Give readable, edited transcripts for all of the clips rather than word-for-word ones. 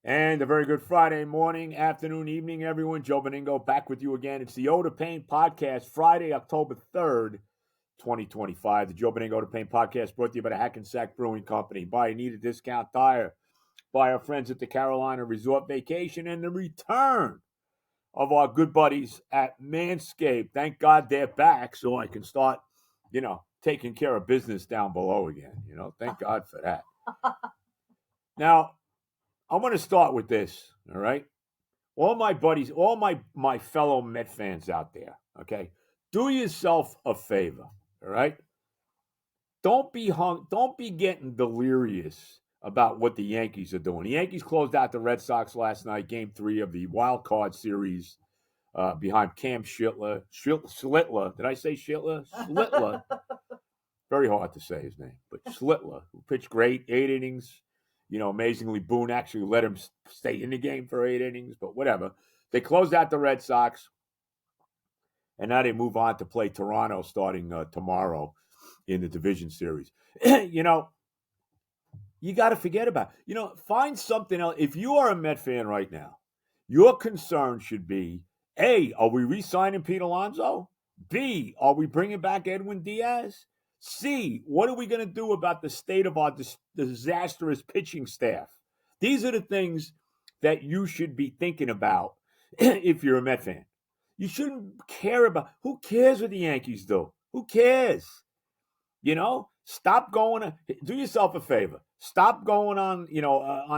And a very good Friday morning, afternoon, evening, everyone. Joe Benigno back with you again. It's the Ode to Pain podcast, Friday, October 3rd, 2025. The Joe Benigno Ode to Pain podcast brought to you by the Hackensack Brewing Company, by Anita Discount Tire, by our friends at the Carolina Resort Vacation, and the return of our good buddies at Manscaped. Thank God they're back so I can start, taking care of business down below again. Thank God for that. Now, I'm going to start with this, all right? All my buddies, all my fellow Met fans out there, okay? Do yourself a favor, all right? Don't be getting delirious about what the Yankees are doing. The Yankees closed out the Red Sox last night, game 3 of the wild card series behind Cam Schlittler. Schlittler. Did I say Schlittler? Schlittler. Very hard to say his name, but Schlittler, who pitched great, 8 innings. Amazingly, Boone actually let him stay in the game for 8 innings, but whatever. They closed out the Red Sox, and now they move on to play Toronto starting tomorrow in the division series. You got to forget about it. Find something else. If you are a Met fan right now, your concern should be, A, are we re-signing Pete Alonso? B, are we bringing back Edwin Diaz? C, what are we going to do about the state of our disastrous pitching staff? These are the things that you should be thinking about if you're a Met fan. You shouldn't care about, who cares what the Yankees do? Who cares? Stop going, do yourself a favor. Stop going on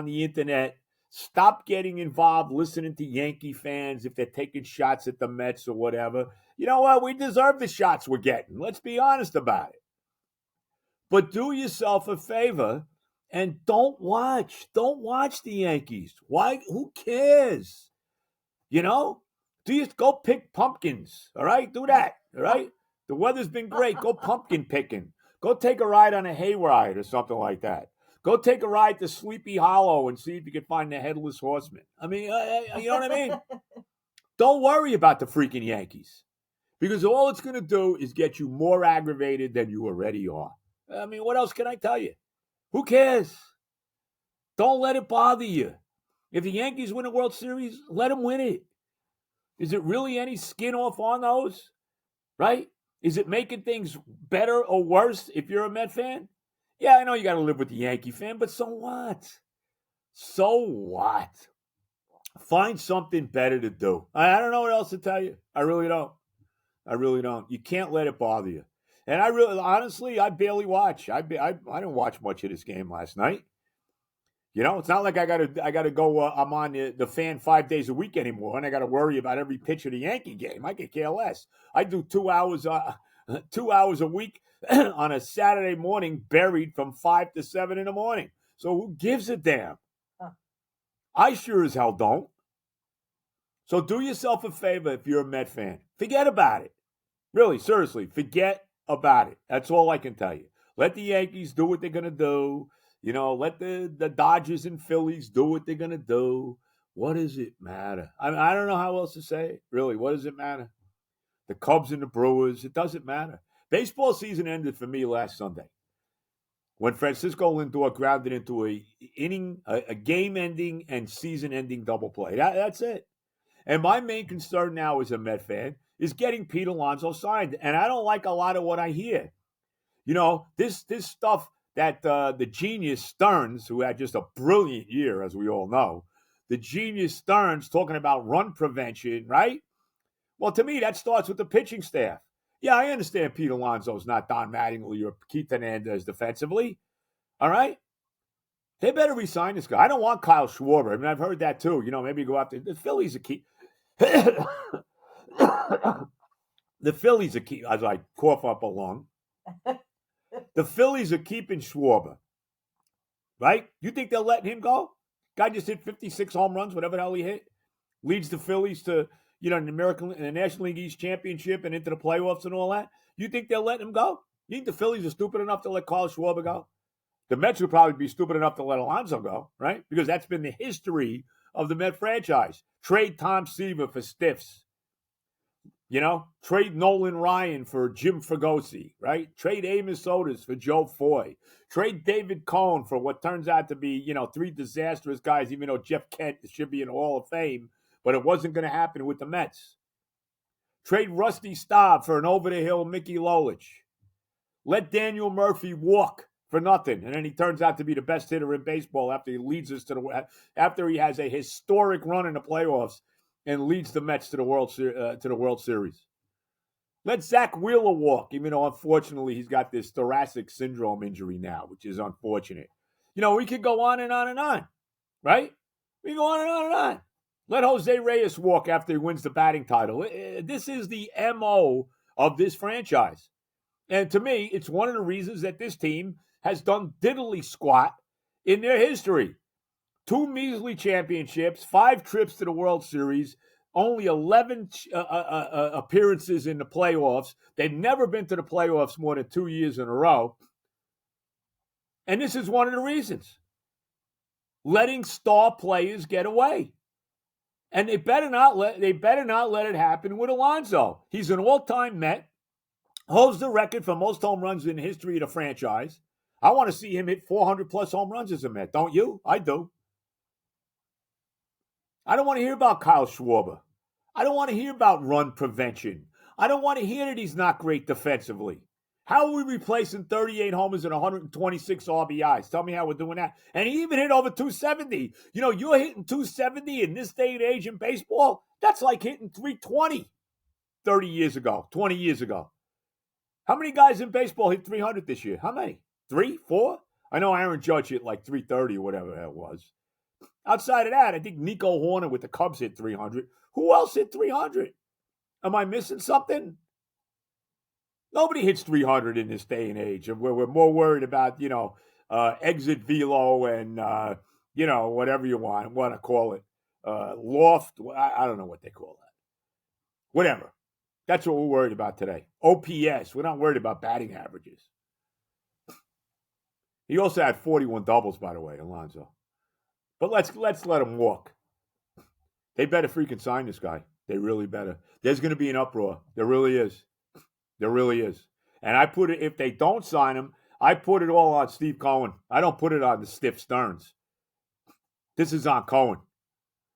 the internet. Stop getting involved, listening to Yankee fans if they're taking shots at the Mets or whatever. You know what? We deserve the shots we're getting. Let's be honest about it. But do yourself a favor and don't watch. Don't watch the Yankees. Why? Who cares? Do you go pick pumpkins? All right, do that. All right. The weather's been great. Go pumpkin picking. Go take a ride on a hayride or something like that. Go take a ride to Sleepy Hollow and see if you can find the headless horseman. I mean, you know what I mean? Don't worry about the freaking Yankees, because all it's going to do is get you more aggravated than you already are. I mean, what else can I tell you? Who cares? Don't let it bother you. If the Yankees win a World Series, let them win it. Is it really any skin off on those? Right? Is it making things better or worse if you're a Met fan? Yeah, I know you got to live with the Yankee fan, but so what? So what? Find something better to do. I don't know what else to tell you. I really don't. You can't let it bother you. And honestly, I barely watch. I didn't watch much of this game last night. It's not like I gotta go. I'm on the fan 5 days a week anymore, and I got to worry about every pitch of the Yankee game. I could care less. I do 2 hours, 2 hours a week on a Saturday morning, buried from 5 to 7 in the morning. So who gives a damn? I sure as hell don't. So do yourself a favor if you're a Met fan. Forget about it. Really, seriously, forget about it. That's all I can tell you. Let the Yankees do what they're going to do. Let the Dodgers and Phillies do what they're going to do. What does it matter? I don't know how else to say it. Really, what does it matter? The Cubs and the Brewers, it doesn't matter. Baseball season ended for me last Sunday when Francisco Lindor grounded into a game-ending and season-ending double play. That's it. And my main concern now as a Met fan is getting Pete Alonso signed. And I don't like a lot of what I hear. This stuff that the genius Stearns, who had just a brilliant year, as we all know, the genius Stearns talking about run prevention, right? Well, to me, that starts with the pitching staff. Yeah, I understand Pete Alonso's not Don Mattingly or Keith Hernandez defensively. All right? They better resign this guy. I don't want Kyle Schwarber. I mean, I've heard that too. Maybe go after the Phillies are key. The Phillies are key. As I cough up a lung. The Phillies are keeping Schwarber. Right? You think they're letting him go? Guy just hit 56 home runs, whatever the hell he hit. Leads the Phillies to, the National League East Championship and into the playoffs and all that. You think they're letting him go? You think the Phillies are stupid enough to let Kyle Schwarber go? The Mets would probably be stupid enough to let Alonso go, right? Because that's been the history of the Met franchise. Trade Tom Seaver for stiffs. Trade Nolan Ryan for Jim Fregosi, right? Trade Amos Otis for Joe Foy. Trade David Cohn for what turns out to be, three disastrous guys, even though Jeff Kent should be in the Hall of Fame, but it wasn't going to happen with the Mets. Trade Rusty Staub for an over-the-hill Mickey Lolich. Let Daniel Murphy walk for nothing, and then he turns out to be the best hitter in baseball after he has a historic run in the playoffs and leads the Mets to the World Series. Let Zach Wheeler walk, even though unfortunately he's got this thoracic syndrome injury now, which is unfortunate. We could go on and on and on, right? We can go on and on and on. Let Jose Reyes walk after he wins the batting title. This is the MO of this franchise. And to me, it's one of the reasons that this team has done diddly squat in their history. 2 measly championships, 5 trips to the World Series, only 11 appearances in the playoffs. They've never been to the playoffs more than 2 years in a row. And this is one of the reasons. Letting star players get away. And they better not let it happen with Alonso. He's an all-time Met. Holds the record for most home runs in the history of the franchise. I want to see him hit 400-plus home runs as a Met. Don't you? I do. I don't want to hear about Kyle Schwarber. I don't want to hear about run prevention. I don't want to hear that he's not great defensively. How are we replacing 38 homers and 126 RBIs? Tell me how we're doing that. And he even hit over 270. You're hitting 270 in this day and age in baseball. That's like hitting 320 30 years ago, 20 years ago. How many guys in baseball hit 300 this year? How many? 3, 4? I know Aaron Judge hit like 330 or whatever that was. Outside of that, I think Nico Horner with the Cubs hit 300. Who else hit 300? Am I missing something? Nobody hits 300 in this day and age. We're more worried about, exit velo and, whatever you want to call it. Loft. I don't know what they call that. Whatever. That's what we're worried about today. OPS. We're not worried about batting averages. He also had 41 doubles, by the way, Alonso. But let's let him walk. They better freaking sign this guy. They really better. There's going to be an uproar. There really is. There really is. And I put it, if they don't sign him, I put it all on Steve Cohen. I don't put it on the stiff Stearns. This is on Cohen.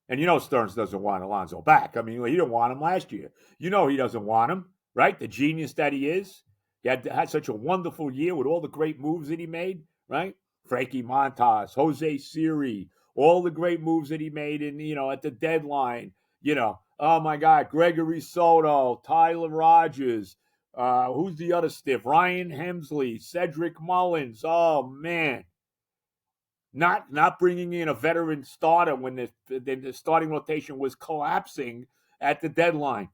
And Stearns doesn't want Alonso back. I mean, he didn't want him last year. He doesn't want him, right? The genius that he is. He had such a wonderful year with all the great moves that he made, right? Frankie Montas, Jose Siri, all the great moves that he made at the deadline. Oh my God, Gregory Soto, Tyler Rogers, who's the other stiff? Ryan Hemsley, Cedric Mullins. Oh man. Not bringing in a veteran starter when the starting rotation was collapsing at the deadline.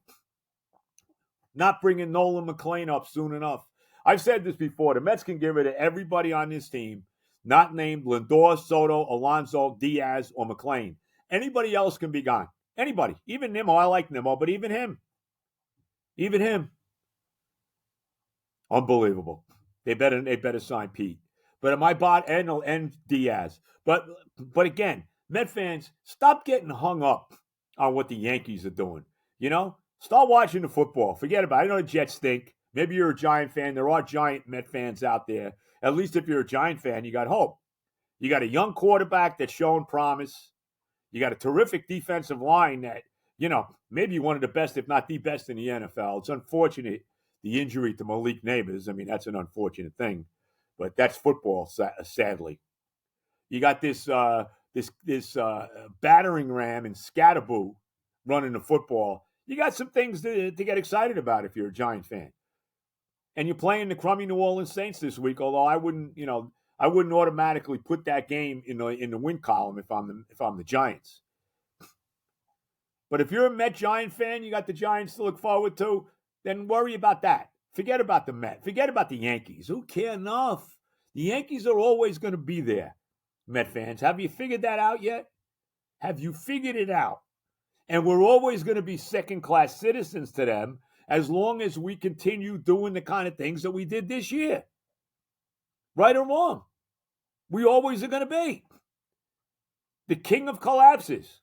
Not bringing Nolan McClain up soon enough. I've said this before. The Mets can get rid of everybody on this team, not named Lindor, Soto, Alonso, Diaz, or McClain. Anybody else can be gone. Anybody. Even Nimmo. I like Nimmo, but even him. Even him. Unbelievable. They better sign Pete. But am I bought and Diaz? But again, Met fans, stop getting hung up on what the Yankees are doing. Start watching the football. Forget about it. I know the Jets stink. Maybe you're a Giant fan. There are Giant Met fans out there. At least if you're a Giant fan, you got hope. You got a young quarterback that's showing promise. You got a terrific defensive line that, maybe one of the best, if not the best in the NFL. It's unfortunate, the injury to Malik Neighbors. I mean, that's an unfortunate thing. But that's football, sadly. You got this battering ram in Scatterboo running the football. You got some things to get excited about if you're a Giant fan. And you're playing the crummy New Orleans Saints this week, although I wouldn't automatically put that game in the win column if I'm the Giants. But if you're a Met Giant fan, you got the Giants to look forward to, then worry about that. Forget about the Met. Forget about the Yankees. Who cares enough? The Yankees are always going to be there, Met fans. Have you figured that out yet? Have you figured it out? And we're always going to be second-class citizens to them as long as we continue doing the kind of things that we did this year. Right or wrong. We always are going to be. The king of collapses.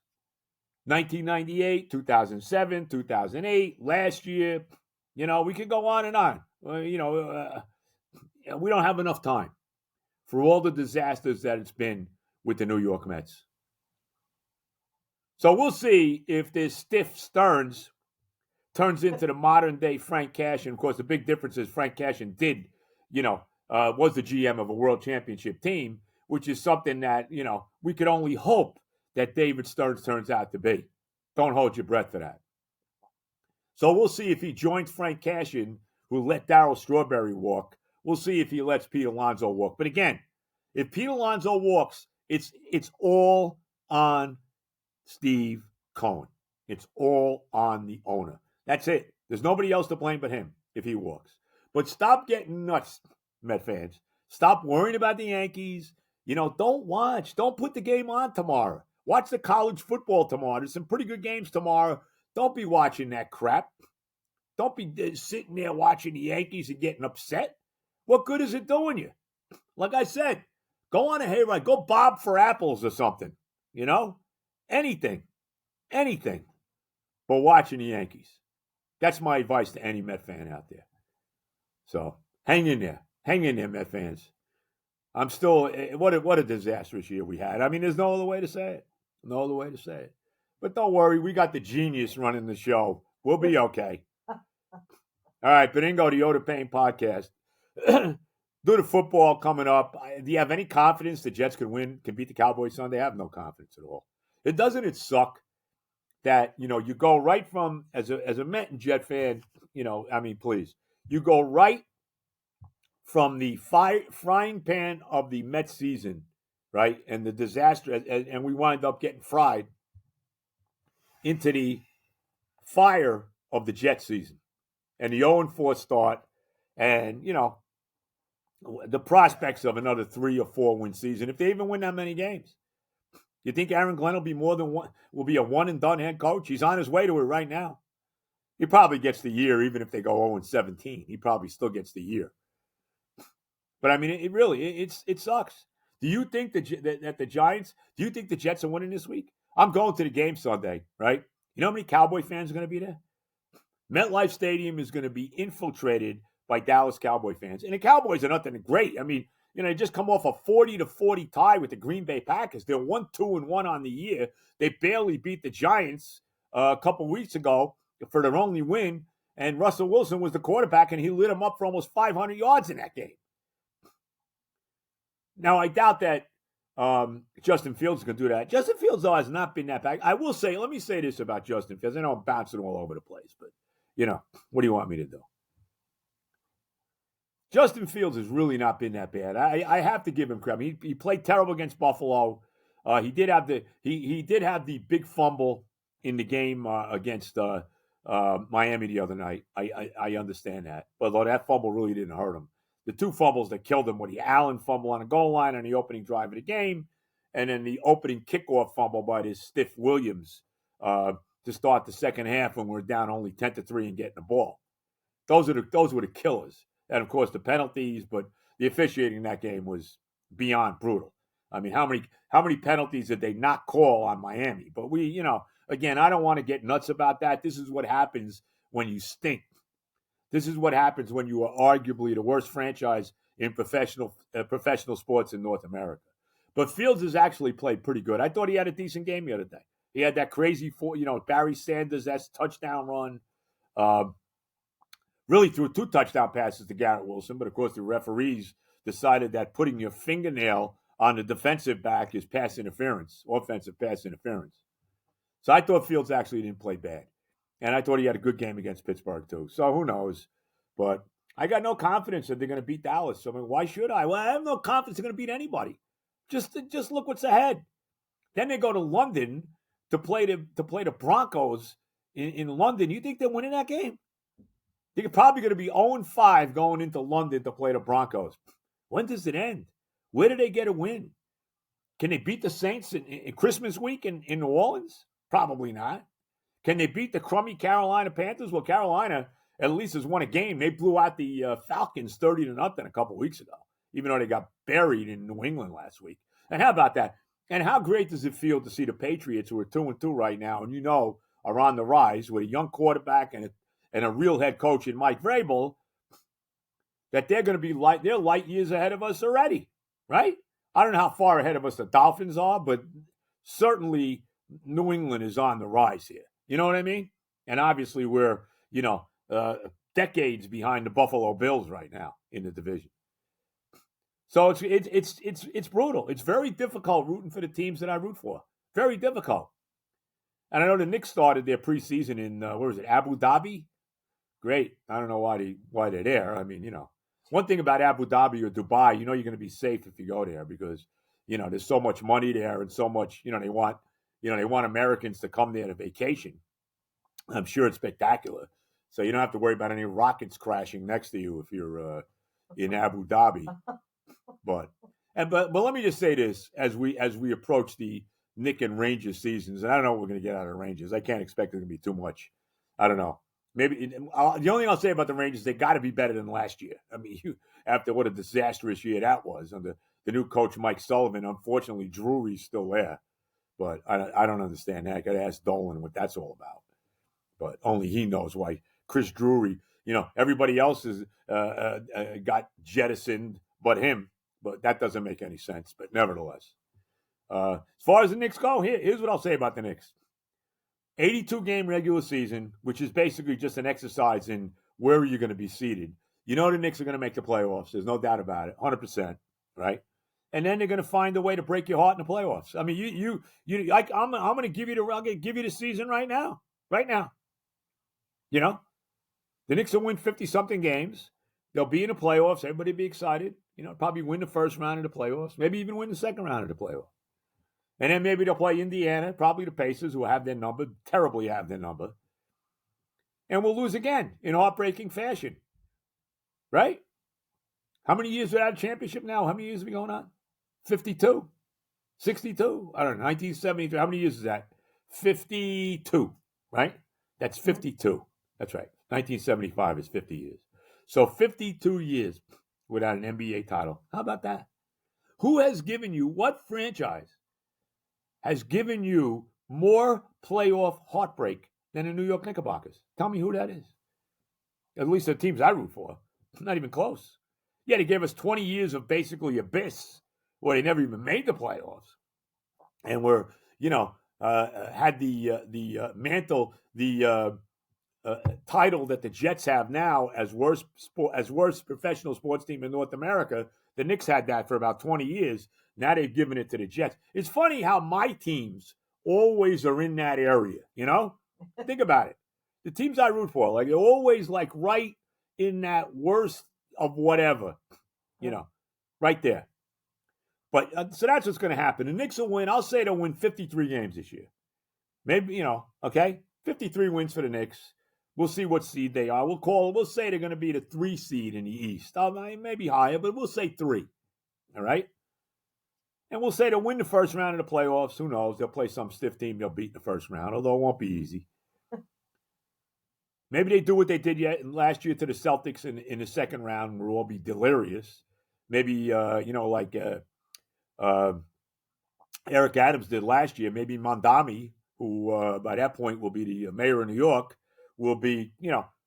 1998, 2007, 2008, last year. We could go on and on. We don't have enough time for all the disasters that it's been with the New York Mets. So we'll see if this stiff Stearns turns into the modern day Frank Cashin. Of course, the big difference is Frank Cashin was the GM of a world championship team, which is something that, we could only hope that David Stearns turns out to be. Don't hold your breath for that. So we'll see if he joins Frank Cashin, who let Darryl Strawberry walk. We'll see if he lets Pete Alonso walk. But again, if Pete Alonso walks, it's all on Steve Cohen. It's all on the owner. That's it. There's nobody else to blame but him if he walks. But stop getting nuts, Met fans. Stop worrying about the Yankees. Don't watch. Don't put the game on tomorrow. Watch the college football tomorrow. There's some pretty good games tomorrow. Don't be watching that crap. Don't be sitting there watching the Yankees and getting upset. What good is it doing you? Like I said, go on a hayride. Go bob for apples or something. Anything. But watching the Yankees. That's my advice to any Met fan out there. So hang in there. Hang in there, Met fans. I'm still, what a disastrous year we had. I mean, there's no other way to say it. No other way to say it. But don't worry, we got the genius running the show. We'll be okay. All right, Benigno, the Yoda Pain podcast. Do the football coming up. Do you have any confidence the Jets can beat the Cowboys Sunday? I have no confidence at all. Doesn't it suck that, you go right from, as a Met and Jet fan, please, you go right from the frying pan of the Mets season, right, and the disaster, and we wind up getting fried into the fire of the Jets season and the 0-4 start and, the prospects of another 3 or 4 win season, if they even win that many games. You think Aaron Glenn will be a one-and-done head coach? He's on his way to it right now. He probably gets the year, even if they go 0-17. He probably still gets the year. But, I mean, it sucks. Do you think that the Giants, do you think the Jets are winning this week? I'm going to the game Sunday, right? You know how many Cowboy fans are going to be there? MetLife Stadium is going to be infiltrated by Dallas Cowboy fans. And the Cowboys are nothing great. I mean, they just come off a 40-40 tie with the Green Bay Packers. They're 1-2-1 on the year. They barely beat the Giants a couple weeks ago for their only win. And Russell Wilson was the quarterback, and he lit them up for almost 500 yards in that game. Now, I doubt that Justin Fields is going to do that. Justin Fields, though, has not been that bad. I will say, let me say this about Justin Fields. I know I'm bouncing all over the place, but, what do you want me to do? Justin Fields has really not been that bad. I have to give him credit. He played terrible against Buffalo. He did have the big fumble in the game against Miami the other night. I understand that. But though that fumble really didn't hurt him. The 2 fumbles that killed him were the Allen fumble on the goal line on the opening drive of the game, and then the opening kickoff fumble by this stiff Williams to start the second half when we were down only 10-3 and getting the ball. Those were the killers. And, of course, the penalties, but the officiating in that game was beyond brutal. I mean, how many penalties did they not call on Miami? But again, I don't want to get nuts about that. This is what happens when you stink. This is what happens when you are arguably the worst franchise in professional sports in North America. But Fields has actually played pretty good. I thought he had a decent game the other day. He had that crazy, Barry Sanders, that's touchdown run. Really threw 2 touchdown passes to Garrett Wilson, but of course the referees decided that putting your fingernail on the defensive back is pass interference, offensive pass interference. So I thought Fields actually didn't play bad. And I thought he had a good game against Pittsburgh, too. So who knows? But I got no confidence that they're going to beat Dallas. I mean, why should I? Well, I have no confidence they're going to beat anybody. Just look what's ahead. Then they go to London to play the Broncos in London. You think they're winning that game? They're probably going to be 0-5 going into London to play the Broncos. When does it end? Where do they get a win? Can they beat the Saints in Christmas week in New Orleans? Probably not. Can they beat the crummy Carolina Panthers? Well, Carolina at least has won a game. They blew out the Falcons 30-0 a couple weeks ago, even though they got buried in New England last week. And how about that? And how great does it feel to see the Patriots, who are 2-2 right now, and are on the rise with a young quarterback and a real head coach in Mike Vrabel, that they're going to be they're light years ahead of us already, right? I don't know how far ahead of us the Dolphins are, but certainly New England is on the rise here. You know what I mean? And obviously we're, decades behind the Buffalo Bills right now in the division. So it's brutal. It's very difficult rooting for the teams that I root for. Very difficult. And I know the Knicks started their preseason in Abu Dhabi. Great. I don't know why they're there. I mean, one thing about Abu Dhabi or Dubai, you're going to be safe if you go there because there's so much money there and so much. They want Americans to come there to vacation. I'm sure it's spectacular. So you don't have to worry about any rockets crashing next to you if you're in Abu Dhabi. But let me just say this as we approach the Knicks and Rangers seasons, and I don't know what we're going to get out of the Rangers. I can't expect it to be too much. I don't know. Maybe the only thing I'll say about the Rangers, they got to be better than last year. I mean, after what a disastrous year that was under the new coach Mike Sullivan. Unfortunately, Drury's still there, but I don't understand that. I got to ask Dolan what that's all about. But only he knows why Chris Drury. Everybody else is got jettisoned, but him. But that doesn't make any sense. But nevertheless, as far as the Knicks go, here's what I'll say about the Knicks. 82-game regular season, which is basically just an exercise in where are you going to be seated. The Knicks are going to make the playoffs. There's no doubt about it, 100%, right? And then they're going to find a way to break your heart in the playoffs. I mean, I'm going to give you the season right now. The Knicks will win 50-something games. They'll be in the playoffs. Everybody will be excited. Probably win the first round of the playoffs. Maybe even win the second round of the playoffs. And then maybe they'll play Indiana, probably the Pacers, who have their number, terribly have their number. And we'll lose again in heartbreaking fashion. Right? How many years without a championship now? How many years have we going on? 52? 62? I don't know. 1973. How many years is that? 52. Right? That's 52. That's right. 1975 is 50 years. So 52 years without an NBA title. How about that? Who has given you, what franchise has given you more playoff heartbreak than the New York Knickerbockers? Tell me who that is. At least the teams I root for. Not even close. Yeah, they gave us 20 years of basically abyss where they never even made the playoffs. And we're, had the mantle, the title that the Jets have now as worst professional sports team in North America. The Knicks had that for about 20 years. Now they've given it to the Jets. It's funny how my teams always are in that area, Think about it. The teams I root for, they're always right in that worst of whatever, right there. But so that's what's going to happen. The Knicks will win. I'll say they'll win 53 games this year. Maybe, okay? 53 wins for the Knicks. We'll see what seed they are. We'll say they're going to be the 3 seed in the East. Maybe higher, but we'll say 3. All right? And we'll say they'll win the first round of the playoffs. Who knows? They'll play some stiff team they'll beat in the first round, although it won't be easy. Maybe they do what they did last year to the Celtics in the second round, where we'll all be delirious. Maybe, Eric Adams did last year. Maybe Mondami, who by that point will be the mayor of New York, will be,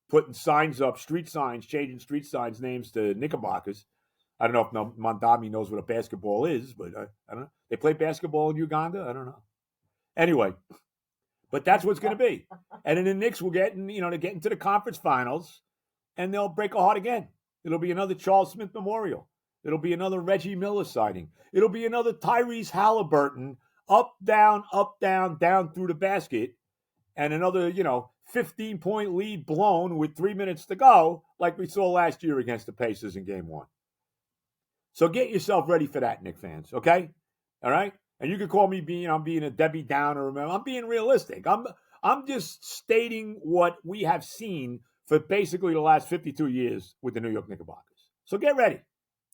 putting signs up, street signs, changing street signs names to Knickerbockers. I don't know if Mondami knows what a basketball is, but I don't know. They play basketball in Uganda? I don't know. Anyway, but that's what's going to be. And then the Knicks will get into the conference finals, and they'll break a heart again. It'll be another Charles Smith Memorial. It'll be another Reggie Miller sighting. It'll be another Tyrese Halliburton up, down, down through the basket, and another, 15-point lead blown with 3 minutes to go, like we saw last year against the Pacers in Game 1. So get yourself ready for that, Knicks fans, okay? All right? And you can call me being a Debbie Downer. I'm being realistic. I'm just stating what we have seen for basically the last 52 years with the New York Knickerbockers. So get ready.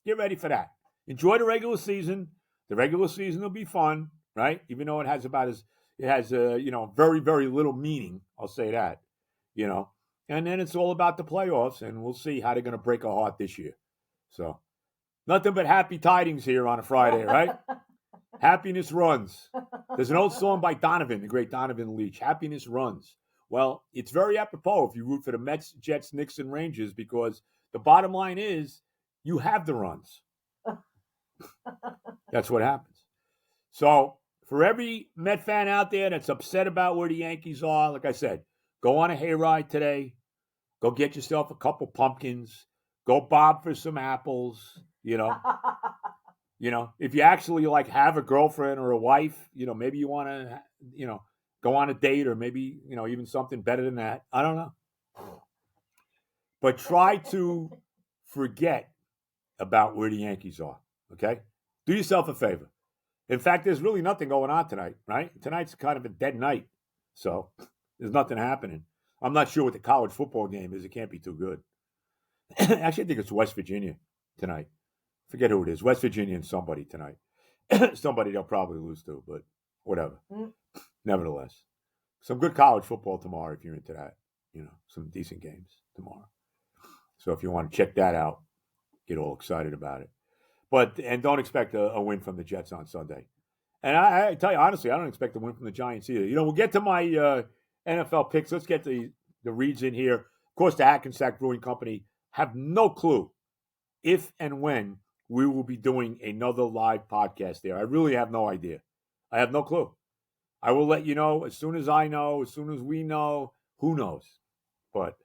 Get ready for that. Enjoy the regular season. The regular season will be fun, right? Even though it has very, very little meaning. I'll say that, And then it's all about the playoffs, and we'll see how they're going to break our heart this year. So nothing but happy tidings here on a Friday, right? Happiness runs. There's an old song by Donovan, the great Donovan Leach. Happiness runs. Well, it's very apropos if you root for the Mets, Jets, Knicks, and Rangers, because the bottom line is you have the runs. That's what happens. So for every Met fan out there that's upset about where the Yankees are, like I said, go on a hayride today. Go get yourself a couple pumpkins. Go bob for some apples. If you actually like have a girlfriend or a wife, maybe you want to, go on a date, or maybe, even something better than that. I don't know. But try to forget about where the Yankees are, okay? Do yourself a favor. In fact, there's really nothing going on tonight, right? Tonight's kind of a dead night, so there's nothing happening. I'm not sure what the college football game is. It can't be too good. Actually, I think it's West Virginia tonight. Forget who it is. West Virginia and somebody tonight. Somebody they'll probably lose to, but whatever. Nevertheless, some good college football tomorrow if you're into that. Some decent games tomorrow. So if you want to check that out, get all excited about it. And don't expect a win from the Jets on Sunday. And I tell you, honestly, I don't expect a win from the Giants either. We'll get to my NFL picks. Let's get the reads in here. Of course, the Hackensack Brewing Company have no clue if and when we will be doing another live podcast there. I really have no idea. I have no clue. I will let you know as soon as I know, as soon as we know. Who knows? But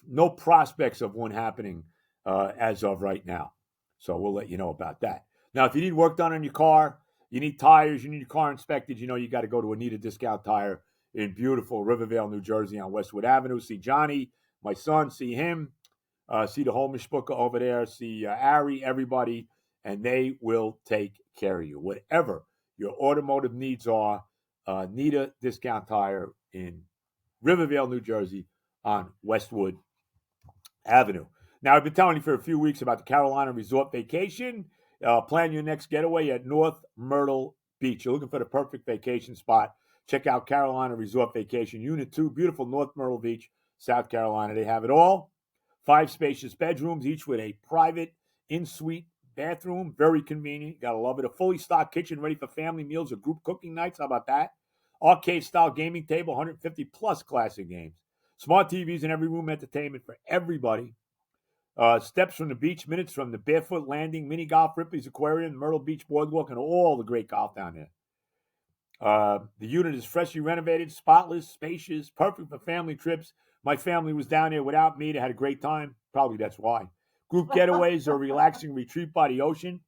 no prospects of one happening as of right now. So we'll let you know about that. Now, if you need work done on your car, you need tires, you need your car inspected, you got to go to Anita Discount Tire in beautiful Rivervale, New Jersey on Westwood Avenue. See Johnny, my son, see him. See the whole mishpucha over there. See Ari, everybody, and they will take care of you. Whatever your automotive needs are, Nita Discount Tire in Rivervale, New Jersey on Westwood Avenue. Now, I've been telling you for a few weeks about the Carolina Resort Vacation. Plan your next getaway at North Myrtle Beach. You're looking for the perfect vacation spot. Check out Carolina Resort Vacation Unit 2, beautiful North Myrtle Beach, South Carolina. They have it all. 5 spacious bedrooms, each with a private in-suite bathroom. Very convenient. You got to love it. A fully stocked kitchen ready for family meals or group cooking nights. How about that? Arcade-style gaming table, 150-plus classic games. Smart TVs in every room, entertainment for everybody. Steps from the beach, minutes from the Barefoot Landing, Mini Golf, Ripley's Aquarium, Myrtle Beach Boardwalk, and all the great golf down there. The unit is freshly renovated, spotless, spacious, perfect for family trips. My family was down there without me. They had a great time. Probably that's why. Group getaways or relaxing retreat by the ocean.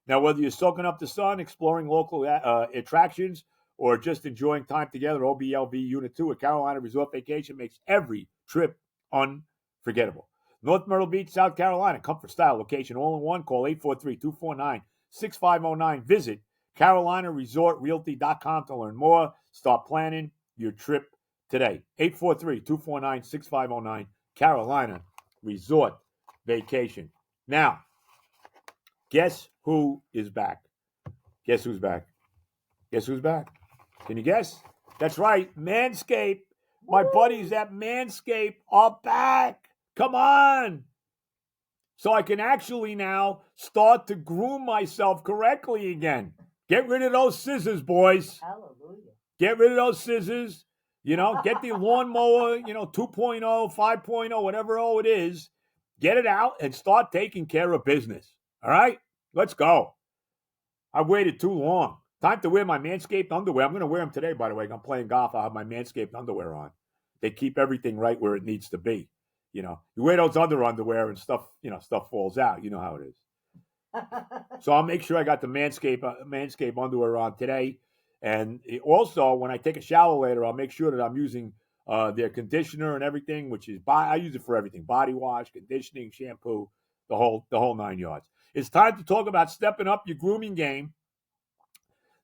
Now, whether you're soaking up the sun, exploring local attractions, or just enjoying time together, OBLV Unit 2 at Carolina Resort Vacation makes every trip unforgettable. North Myrtle Beach, South Carolina. Comfort, style, location, all in one. Call 843-249-6509. Visit CarolinaResortRealty.com to learn more. Start planning your trip today. 843-249-6509. Carolina Resort Vacation. Now, guess who is back? Guess who's back? Guess who's back? Can you guess? That's right, Manscaped. My buddies at Manscaped are back. Come on. So I can actually now start to groom myself correctly again. Get rid of those scissors, boys. Hallelujah. Get rid of those scissors. Get the lawnmower, 2.0, 5.0, whatever it is. Get it out and start taking care of business. All right? Let's go. I've waited too long. Time to wear my Manscaped underwear. I'm going to wear them today, by the way. I'm playing golf. I'll have my Manscaped underwear on. They keep everything right where it needs to be. You wear those underwear and stuff, stuff falls out. You know how it is. So I'll make sure I got the Manscaped underwear on today. And also, when I take a shower later, I'll make sure that I'm using their conditioner and everything, which is I use it for everything: body wash, conditioning, shampoo, the whole 9 yards. It's time to talk about stepping up your grooming game.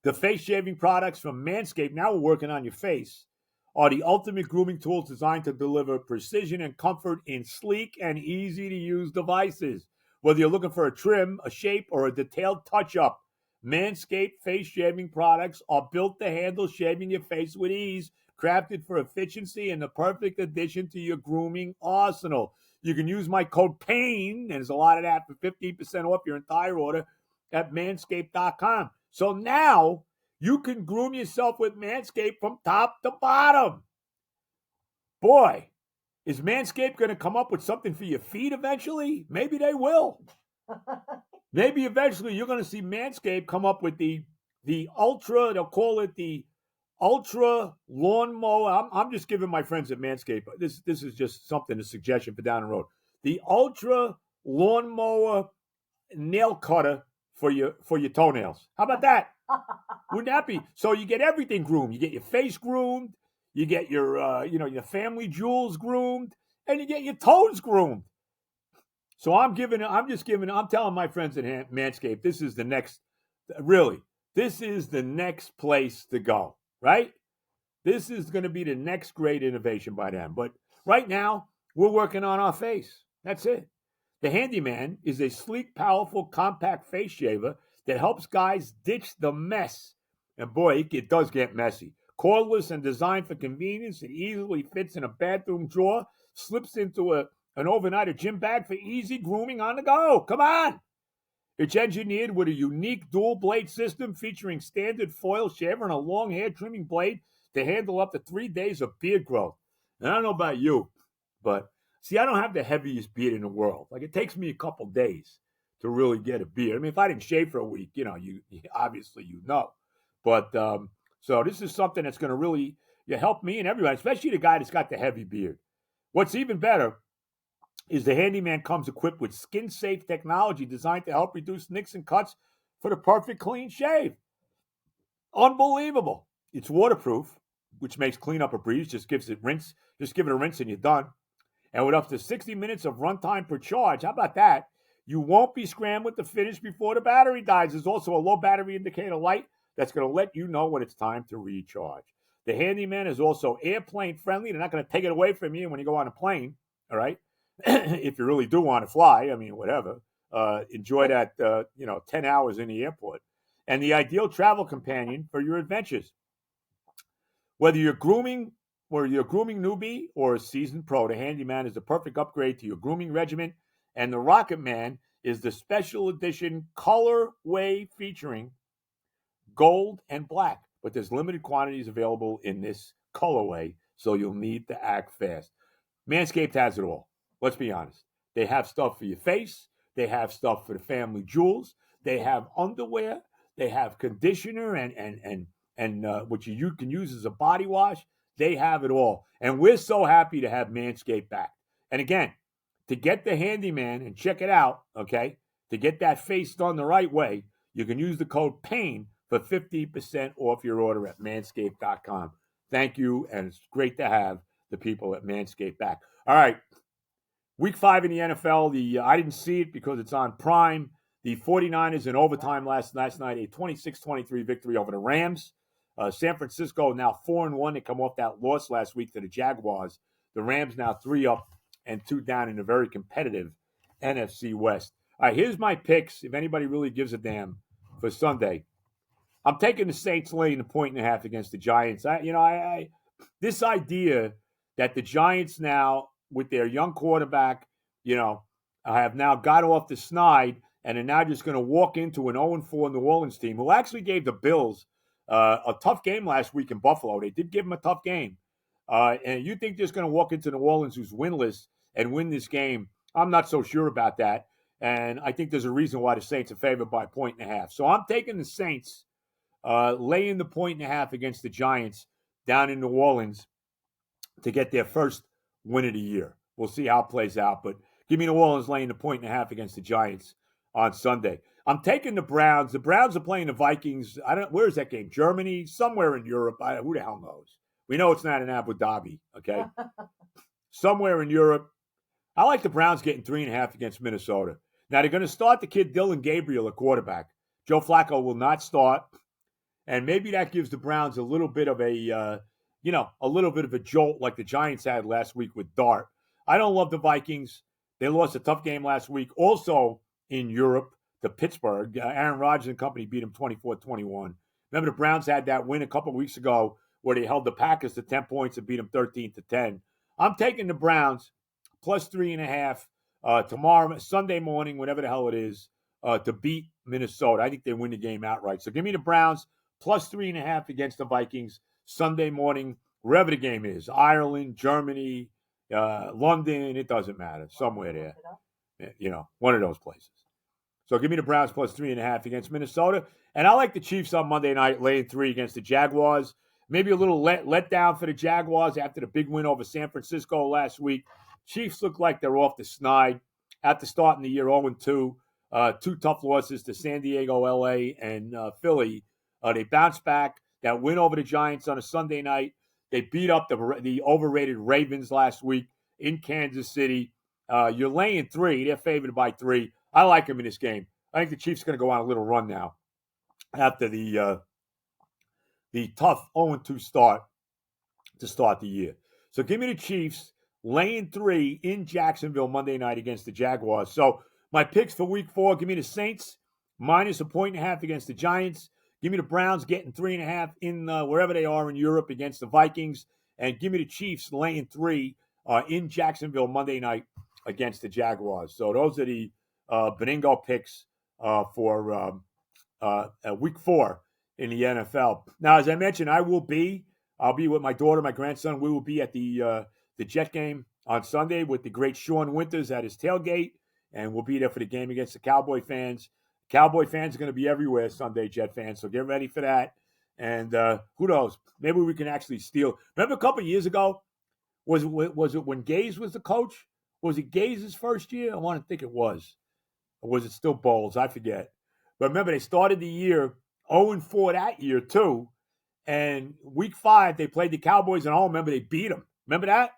The face shaving products from Manscaped, now we're working on your face, are the ultimate grooming tools designed to deliver precision and comfort in sleek and easy-to-use devices. Whether you're looking for a trim, a shape, or a detailed touch-up, Manscaped face shaving products are built to handle shaving your face with ease, crafted for efficiency, and the perfect addition to your grooming arsenal. You can use my code PAIN, and there's a lot of that, for 15% off your entire order at manscaped.com. So now you can groom yourself with Manscaped from top to bottom. Boy, is Manscaped going to come up with something for your feet eventually? Maybe they will. Maybe eventually you're going to see Manscaped come up with the Ultra, they'll call it the Ultra Lawnmower. I'm just giving my friends at Manscaped, this is just something, a suggestion for down the road. The Ultra Lawnmower nail cutter for your toenails. How about that? Wouldn't that be? So you get everything groomed. You get your face groomed, you get your your family jewels groomed, and you get your toes groomed. So I'm telling my friends at Manscaped, this is the next place to go, right? This is going to be the next great innovation by them. But right now, we're working on our face. That's it. The Handyman is a sleek, powerful, compact face shaver that helps guys ditch the mess. And boy, it does get messy. Cordless and designed for convenience, it easily fits in a bathroom drawer, slips into an overnight or gym bag for easy grooming on the go. Come on! It's engineered with a unique dual blade system featuring standard foil shaver and a long hair trimming blade to handle up to 3 days of beard growth. And I don't know about you, but see, I don't have the heaviest beard in the world. Like, it takes me a couple days to really get a beard. I mean, if I didn't shave for a week, you obviously know. But so this is something that's going to really help me and everybody, especially the guy that's got the heavy beard. What's even better is the Handyman comes equipped with skin-safe technology designed to help reduce nicks and cuts for the perfect clean shave. Unbelievable. It's waterproof, which makes cleanup a breeze. Just give it a rinse and you're done. And with up to 60 minutes of runtime per charge, how about that? You won't be scrambling to finish before the battery dies. There's also a low battery indicator light that's going to let you know when it's time to recharge. The Handyman is also airplane friendly. They're not going to take it away from you when you go on a plane, all right? If you really do want to fly, I mean, whatever. Enjoy that, 10 hours in the airport. And the ideal travel companion for your adventures. Whether you're grooming newbie or a seasoned pro, the Handyman is the perfect upgrade to your grooming regimen. And the Rocket Man is the special edition colorway featuring gold and black. But there's limited quantities available in this colorway, so you'll need to act fast. Manscaped has it all. Let's be honest. They have stuff for your face. They have stuff for the family jewels. They have underwear. They have conditioner and what you can use as a body wash. They have it all. And we're so happy to have Manscaped back. And again, to get the Handyman and check it out, okay, to get that face done the right way, you can use the code PAIN for 50% off your order at manscaped.com. Thank you, and it's great to have the people at Manscaped back. All right. Week 5 in the NFL, I didn't see it because it's on Prime. The 49ers in overtime last night, a 26-23 victory over the Rams. San Francisco now 4-1. They come off that loss last week to the Jaguars. The Rams now 3 up and 2 down in a very competitive NFC West. All right, here's my picks, if anybody really gives a damn, for Sunday. I'm taking the Saints laying a 1.5 against the Giants. This idea that the Giants now, with their young quarterback, have now got off the snide and are now just going to walk into an 0-4 New Orleans team who actually gave the Bills a tough game last week in Buffalo. They did give them a tough game. And you think they're just going to walk into New Orleans, who's winless, and win this game? I'm not so sure about that. And I think there's a reason why the Saints are favored by 1.5. So I'm taking the Saints laying the 1.5 against the Giants down in New Orleans to get their first win of the year. We'll see how it plays out, but give me New Orleans laying the 1.5 against the Giants on Sunday. I'm taking the Browns. The Browns are playing the Vikings. Where's that game? Germany? Somewhere in Europe. Who the hell knows? We know it's not in Abu Dhabi, okay? Somewhere in Europe. I like the Browns getting 3.5 against Minnesota. Now, they're going to start the kid Dylan Gabriel at quarterback. Joe Flacco will not start, and maybe that gives the Browns a little bit of a jolt like the Giants had last week with Dart. I don't love the Vikings. They lost a tough game last week. Also in Europe, to Pittsburgh. Aaron Rodgers and company beat them 24-21. Remember, the Browns had that win a couple of weeks ago where they held the Packers to 10 points and beat them 13-10. I'm taking the Browns plus 3.5 tomorrow, Sunday morning, whatever the hell it is, to beat Minnesota. I think they win the game outright. So give me the Browns plus 3.5 against the Vikings Sunday morning, wherever the game is. Ireland, Germany, London, it doesn't matter. Somewhere there. One of those places. So give me the Browns plus 3.5 against Minnesota. And I like the Chiefs on Monday night, laying 3 against the Jaguars. Maybe a little let down for the Jaguars after the big win over San Francisco last week. Chiefs look like they're off the snide. At the start in the year, 0-2. 2 tough losses to San Diego, LA, and Philly. They bounced back. That win over the Giants on a Sunday night. They beat up the overrated Ravens last week in Kansas City. You're laying 3. They're favored by 3. I like them in this game. I think the Chiefs are going to go on a little run now after the tough 0-2 start to start the year. So give me the Chiefs laying 3 in Jacksonville Monday night against the Jaguars. So my picks for week 4, give me the Saints minus 1.5 against the Giants. Give me the Browns getting 3.5 in wherever they are in Europe against the Vikings. And give me the Chiefs laying 3 in Jacksonville Monday night against the Jaguars. So those are the Benigno picks for week 4 in the NFL. Now, as I mentioned, I'll be with my daughter, my grandson. We will be at the Jet game on Sunday with the great Sean Winters at his tailgate, and we'll be there for the game against the Cowboy fans. Cowboy fans are going to be everywhere Sunday, Jet fans, so get ready for that. And who knows? Maybe we can actually steal. Remember a couple of years ago, was it when Gaze was the coach? Was it Gaze's first year? I want to think it was. Or was it still Bowles? I forget. But remember, they started the year 0-4 that year, too. And week 5, they played the Cowboys at home. Remember, they beat them. Remember that?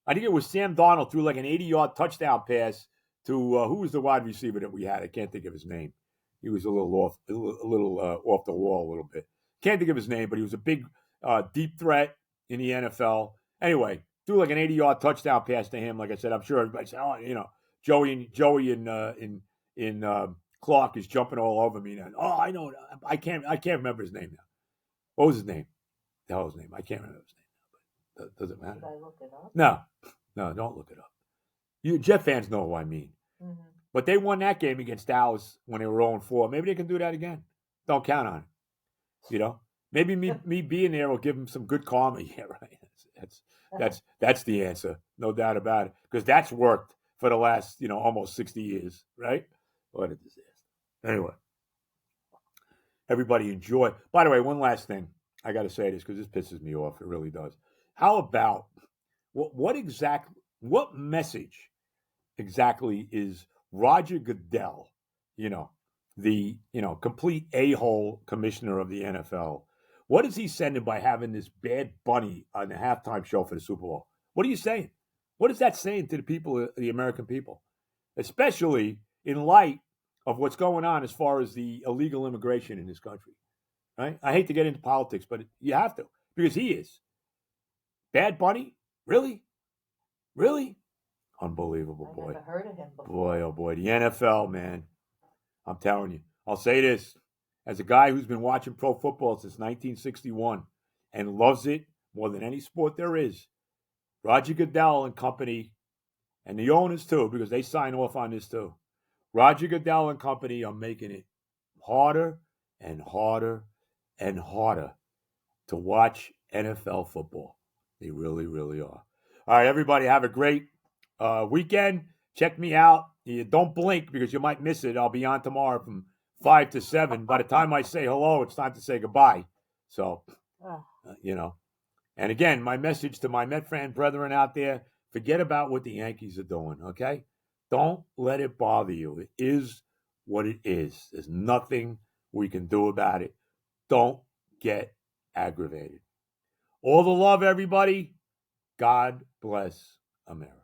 I think it was Sam Darnold threw like an 80-yard touchdown pass to who was the wide receiver that we had? I can't think of his name. He was a little off the wall a little bit. Can't think of his name, but he was a big, deep threat in the NFL. Anyway, threw like an 80-yard touchdown pass to him. Like I said, I'm sure everybody said, Joey and Clark is jumping all over me now. Oh, I know. I can't remember his name now. What was his name? The hell was his name? I can't remember his name now. But does it matter? Should I look it up? No, don't look it up. You Jet fans know who I mean. Mm-hmm. But they won that game against Dallas when they were 0-4. Maybe they can do that again. Don't count on it. Maybe me being there will give them some good karma. Yeah, right. That's the answer, no doubt about it. Because that's worked for the last almost 60 years, right? What a disaster. Anyway, everybody enjoy. By the way, one last thing. I got to say this because this pisses me off. It really does. How about what message exactly is Roger Goodell, the complete a-hole commissioner of the NFL? What is he sending by having this Bad Bunny on the halftime show for the Super Bowl? What are you saying? What is that saying to the people, the American people, especially in light of what's going on as far as the illegal immigration in this country? Right? I hate to get into politics, but you have to, because he is. Bad Bunny? Really? Unbelievable, boy. I never heard of him before. Boy, oh boy. The NFL, man. I'm telling you. I'll say this. As a guy who's been watching pro football since 1961 and loves it more than any sport there is, Roger Goodell and company, and the owners too, because they sign off on this too. Roger Goodell and company are making it harder and harder and harder to watch NFL football. They really, really are. All right, everybody, have a great weekend. Check me out. You don't blink because you might miss it. I'll be on tomorrow from 5 to 7. By the time I say hello, it's time to say goodbye. So, And again, my message to my Met fan brethren out there, forget about what the Yankees are doing, okay? Don't let it bother you. It is what it is. There's nothing we can do about it. Don't get aggravated. All the love, everybody. God bless America.